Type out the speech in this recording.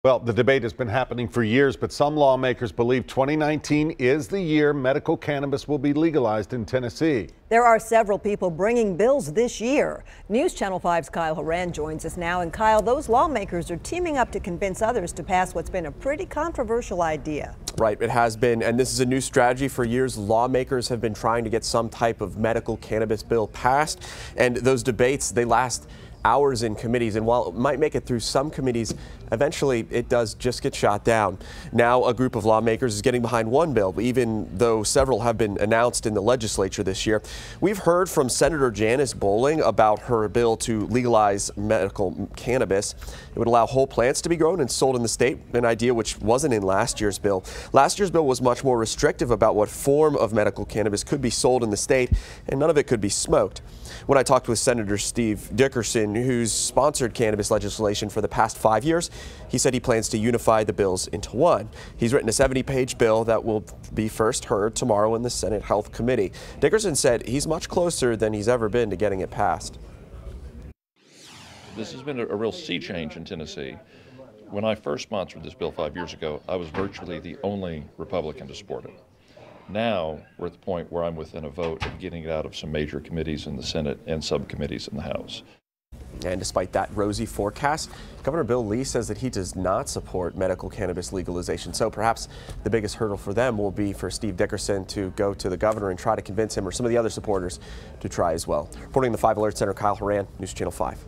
Well, the debate has been happening for years, but some lawmakers believe 2019 is the year medical cannabis will be legalized in Tennessee. There are several people bringing bills this year. News Channel 5's Kyle Horan joins us now. And Kyle, those lawmakers are teaming up to convince others to pass what's been a pretty controversial idea. Right, it has been, and this is a new strategy for years. Lawmakers have been trying to get some type of medical cannabis bill passed, and those debates, they last hours in committees, and while it might make it through some committees, eventually it does just get shot down. Now a group of lawmakers is getting behind one bill, even though several have been announced in the legislature this year. We've heard from Senator Janice Bowling about her bill to legalize medical cannabis. It would allow whole plants to be grown and sold in the state, an idea which wasn't in last year's bill. Last year's bill was much more restrictive about what form of medical cannabis could be sold in the state, and none of it could be smoked. When I talked with Senator Steve Dickerson, who's sponsored cannabis legislation for the past 5 years, he said he plans to unify the bills into one. He's written a 70-page bill that will be first heard tomorrow in the Senate Health Committee. Dickerson said he's much closer than he's ever been to getting it passed. This has been a real sea change in Tennessee. When I first sponsored this bill 5 years ago, I was virtually the only Republican to support it. Now we're at the point where I'm within a vote of getting it out of some major committees in the Senate and subcommittees in the House. And despite that rosy forecast, Governor Bill Lee says that he does not support medical cannabis legalization. So perhaps the biggest hurdle for them will be for Steve Dickerson to go to the governor and try to convince him or some of the other supporters to try as well. Reporting in the 5 Alert Center, Kyle Horan, News Channel 5.